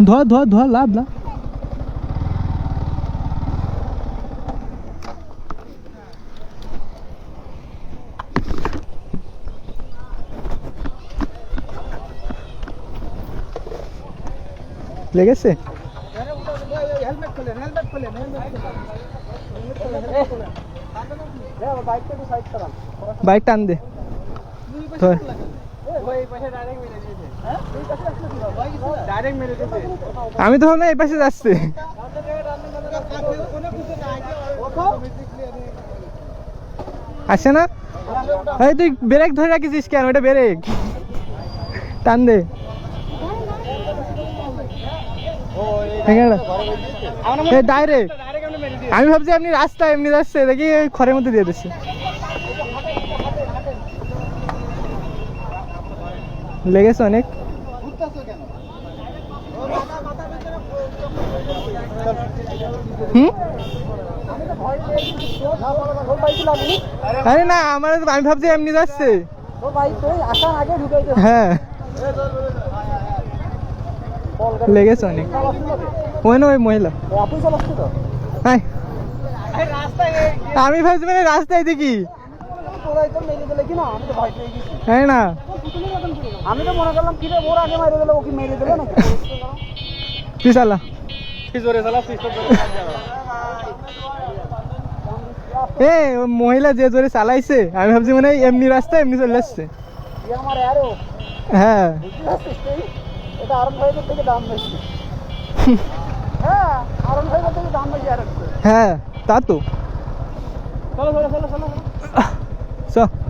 ধোয়া ধোয়া ধোয়া লাভ লাভ লেগেছে বাইক টান দে আমি তো না এই পাশে যাচ্ছি আসছে না এই তুই ব্রেক ধরে রাখিস কেন ওটা ব্রেক টান দে ডাইরেক্ট আমি ভাবছি আপনি রাস্তা এমনি যাচ্ছে দেখি খড়ের মধ্যে দিয়ে দিচ্ছে লেগেছে অনেক আরে না আমার আমি ভাবছি এমনি যাচ্ছে হ্যাঁ লেগেছে অনেক ওই না ওই মহিলা আমি ভাবছি মানে রাস্তায় দেখি হ্যাঁ না আমি তো মনে করলাম কি রে ওর আগে মেরে দিল ওকে মেরে দিল নাকি তুই চালা জোরে চালা এ মহিলা যে জোরে চালাইছে আমি ভাবছি মানে এমনি রাস্তা এমনি চলে আসছে হ্যাঁ এটা আরন ভাইদের থেকে দাম বেশি হ্যাঁ আরন ভাইদের থেকে দাম বেশি আর হ্যাঁ তা তো চলো চলো চলো চলো চল